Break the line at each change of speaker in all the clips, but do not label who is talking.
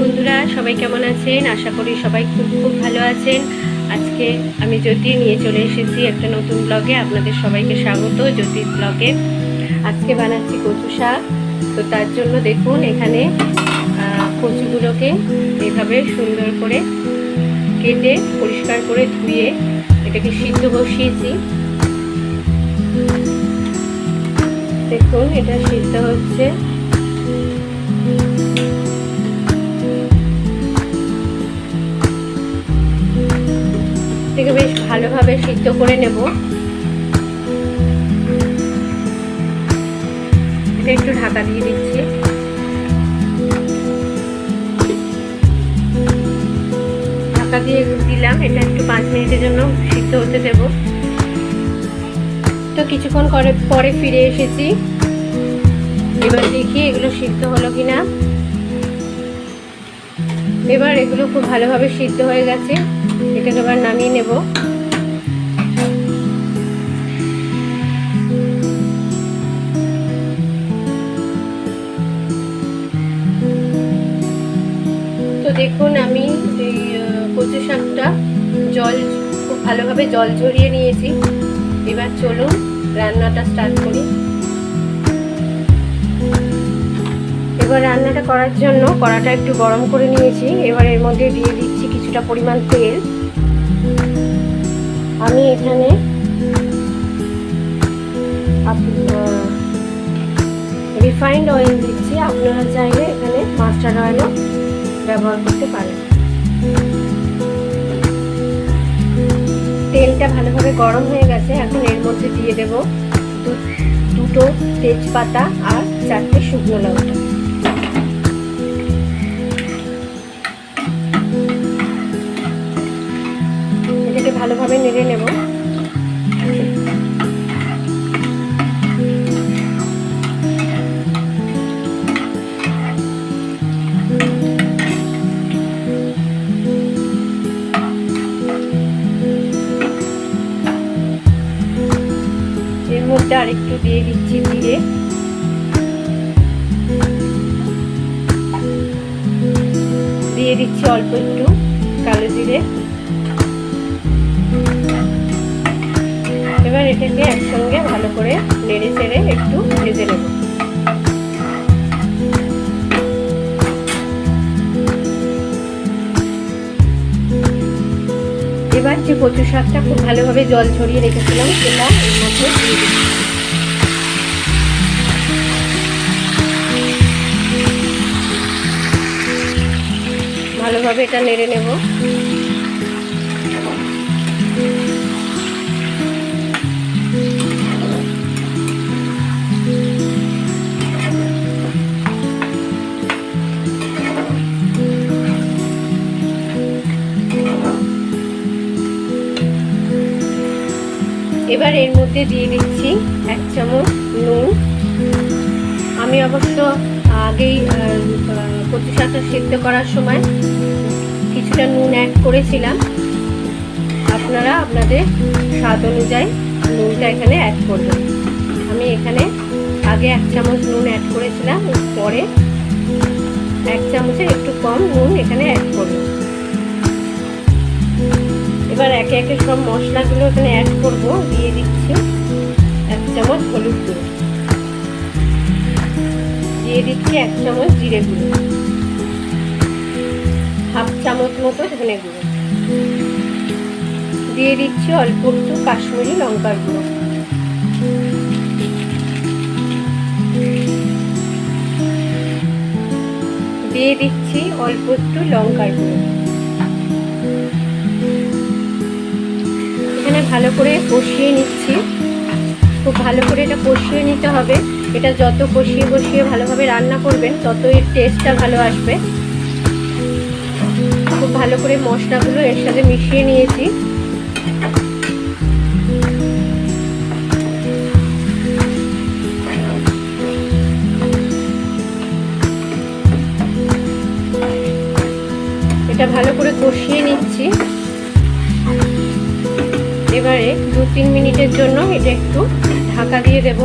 বন্ধুরা সবাই কেমন আছেন? আশা করি সবাই খুব খুব ভালো আছেন। আজকে আমি জ্যোতি নিয়ে চলে এসেছি একটা নতুন ব্লগে। আপনাদের সবাইকে স্বাগত জ্যোতির ব্লগে। আজকে বানাচ্ছি কচু শাক। তো তার জন্য দেখুন এখানে কচুগুলোকে এভাবে সুন্দর করে কেটে পরিষ্কার করে ধুয়ে এটাকে সিদ্ধ বসিয়েছি। দেখুন এটা সিদ্ধ হচ্ছে। এটাকে বেশ ভালোভাবে সিদ্ধ করে নেব। এটা একটু ঢাকা দিয়ে দিচ্ছি। ঢাকা দিয়ে দিলাম, এটা একটু 5 মিনিটের জন্য সিদ্ধ হতে দেব। তো কিছুক্ষণ পরে ফিরে এসেছি। এবার দেখি এগুলো সিদ্ধ হলো কিনা। এবার এগুলো খুব ভালোভাবে সিদ্ধ হয়ে গেছে। এটাকে এবার নামিয়ে নেব। তো দেখুন আমি এই কচু শাকটা খুব ভালোভাবে জল ঝরিয়ে নিয়েছি। এবার চলুন রান্নাটা স্টার্ট করি। এবার রান্নাটা করার জন্য কড়াটা একটু গরম করে নিয়েছি। এবার এর মধ্যে দিয়ে দিচ্ছি কিছুটা পরিমাণ তেল। আমি এখানে রিফাইন্ড অয়েল দিচ্ছি। আপনারা চাইলে এখানে মাস্টার্ড অয়েলও ব্যবহার করতে পারেন। তেলটা ভালোভাবে গরম হয়ে গেছে। এখন এর মধ্যে দিয়ে দেব দুটো তেজপাতা আর 4টে শুকনো লঙ্কা। এটাকে ভালোভাবে নেড়ে নেব। এর মধ্যে আরেকটু দিয়ে দিচ্ছি জিরে, দিয়ে দিচ্ছি অল্প একটু কালো জিরে। এবার এটাকে একসঙ্গে ভালো করে নেড়ে চেড়ে একটু ভেজে নেব। এবার যে কচু শাকটা খুব ভালোভাবে জল ছড়িয়ে রেখেছিলাম সেটা এর মধ্যে দিয়ে দিচ্ছি। ভালোভাবে এটা নেড়ে নেব। এবার এর মধ্যে দিয়ে দিচ্ছি 1 চামচ নুন। আমি অবশ্য আগেই কচু শাকটা সিদ্ধ করার সময় কিছুটা নুন অ্যাড করেছিলাম। আপনারা আপনাদের স্বাদ অনুযায়ী নুনটা এখানে অ্যাড করবেন। আমি এখানে আগে 1 চামচ নুন অ্যাড করেছিলাম, পরে 1 চামচের একটু কম নুন এখানে অ্যাড করলাম। এবার একে একে সব মশলাগুলো এখানে অ্যাড করব। দিয়ে দিচ্ছি 1 চামচ হলুদ গুঁড়ো, দিয়ে দিচ্ছি 1 চামচ জিরে গুঁড়ো, 1/2 চামচ মতো ধনে গুঁড়ো, দিয়ে দিচ্ছি অল্প একটু কাশ্মীরি লঙ্কার গুঁড়ো, দিয়ে দিচ্ছি অল্প একটু লঙ্কার গুঁড়ো। এখানে ভালো করে কষিয়ে নিচ্ছি। খুব ভালো করে এটা কষিয়ে নিতে হবে। এটা যত কষিয়ে ভালোভাবে রান্না করবেন তত এর টেস্টটা ভালো আসবে। খুব ভালো করে মশলাগুলো এর সাথে মিশিয়ে নিয়েছি। এটা ভালো করে কষিয়ে নিচ্ছি। এবারে 2-3 মিনিটের জন্য এটা একটু ঢাকা দিয়ে দেব।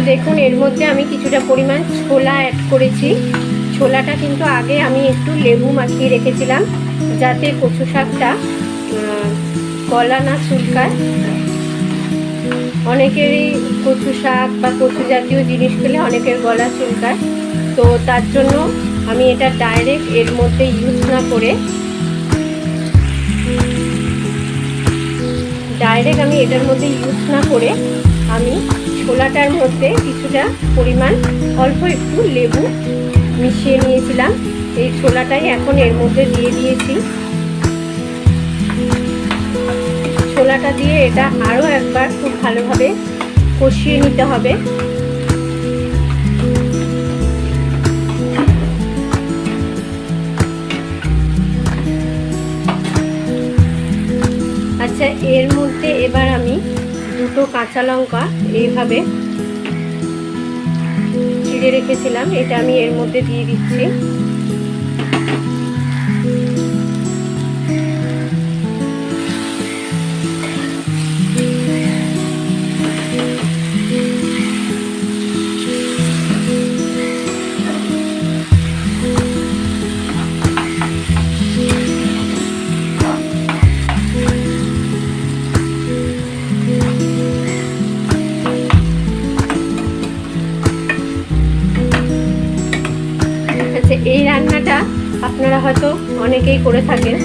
দেখুন এর মধ্যে আমি কিছুটা পরিমাণ ছোলা অ্যাড করেছি। ছোলাটা কিন্তু আগে আমি একটু লেবু মাখিয়ে রেখেছিলাম, যাতে কচু শাকটা গলা না চুলকায়। অনেকেরই কচু শাক বা কচু জাতীয় জিনিস খেলে অনেকের গলা চুলকায়, তো তার জন্য আমি এটা ডাইরেক্ট এর মধ্যে ইউজ না করে আমি ছোলাটার মধ্যে কিছুটা পরিমাণ অল্প একটু লেবু মিশিয়ে নিয়েছিলাম। এই ছোলাটাই এখন এর মধ্যে দিয়ে দিয়েছি। ছোলাটা দিয়ে এটা আরও একবার খুব ভালোভাবে কষিয়ে নিতে হবে। আচ্ছা, এর মধ্যে এবার আমি দুটো কাঁচা লঙ্কা এইভাবে চিড়ে রেখেছিলাম, এটা আমি এর মধ্যে দিয়ে দিচ্ছি। এই রান্নাটা আপনারা হয়তো অনেকেই করে থাকেন,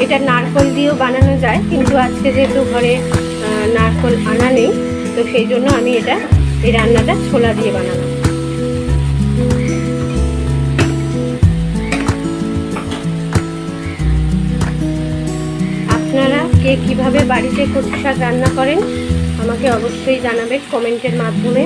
এটা নারকেল দিয়েও বানানো যায়, কিন্তু আজকে যেহেতু ঘরে নারকেল আনা নেই, তো সেই জন্য আমি এই রান্নাটা ছোলা দিয়ে বানালাম। আপনারা কে কিভাবে বাড়িতে কচু শাক রান্না করেন আমাকে অবশ্যই জানাবেন কমেন্টের মাধ্যমে।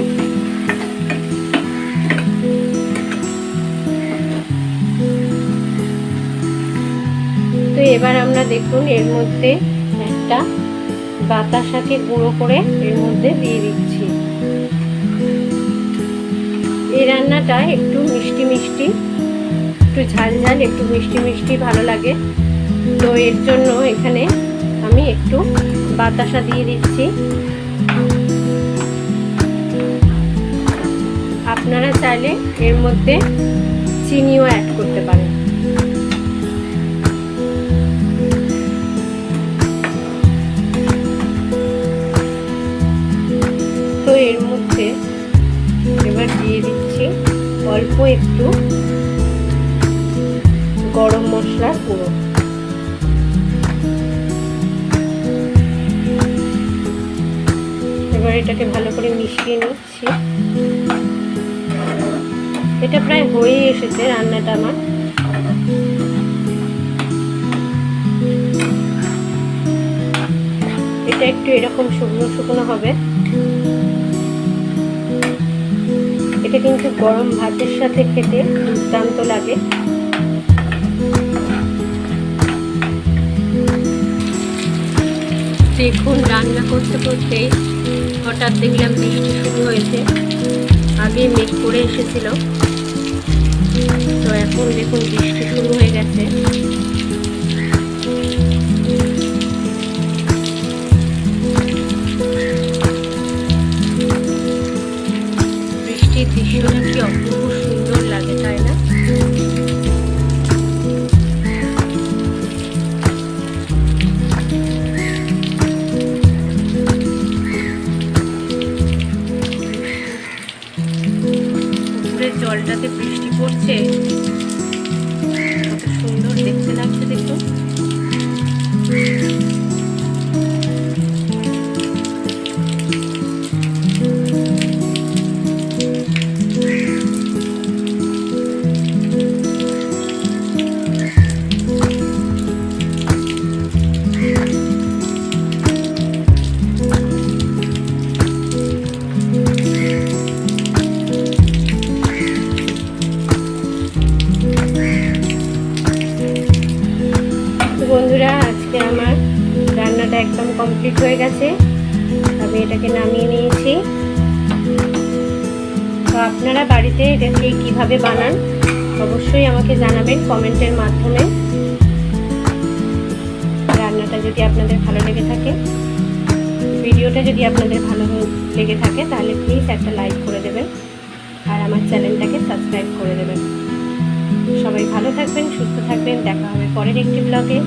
তো এবার আমরা দেখুন এর মধ্যে একটা বাতাসাকে গুঁড়ো করে এর মধ্যে দিয়ে দিচ্ছি। এই রান্নাটা একটু মিষ্টি মিষ্টি, একটু ঝাল ঝাল, একটু মিষ্টি মিষ্টি ভালো লাগে, তো এর জন্য এখানে আমি একটু বাতাসা দিয়ে দিচ্ছি। আপনারা চাইলে এর মধ্যে চিনিও অ্যাড করতে পারেন। তো এর মধ্যে এবার দিয়ে দিচ্ছি অল্প একটু গরম মশলার গুঁড়ো। এবার এটাকে ভালো করে মিশিয়ে নিচ্ছি। এটা প্রায় হয়ে এসেছে রান্নাটা আমার। এটা একটু এরকম শুকনো শুকনো হবে। এটা কিন্তু গরম ভাতের সাথে খেতে দুর্দান্ত লাগে। দেখুন রান্না করতে করতেই হঠাৎ দেখলাম বৃষ্টি শুরু হয়েছে। আগে মেঘ করে এসেছিল, তো এখন দেখুন বৃষ্টি শুরু হয়ে গেছে। বৃষ্টির দৃশ্যটা কি অপূর্ব সুন্দর লাগে, তাই না? জলটাতে বৃষ্টি পড়ছে, কত সুন্দর দেখতে লাগছে দেখুন। বন্ধুরা, আজকে আমার রান্নাটা একদম কমপ্লিট হয়ে গেছে। আমি এটাকে নামিয়ে নিয়েছি। তো আপনারা বাড়িতে এটাকে কিভাবে বানান অবশ্যই আমাকে জানাবেন কমেন্টের মাধ্যমে। রান্নাটা যদি আপনাদের ভালো লেগে থাকে ভিডিওটা যদি আপনাদের ভালো লেগে থাকে তাহলে প্লিজ একটা লাইক করে দেবেন আর আমার চ্যানেলটাকে সাবস্ক্রাইব করে দেবেন। সবাই ভালো থাকবেন, সুস্থ থাকবেন। দেখা হবে পরের একটি ব্লগে।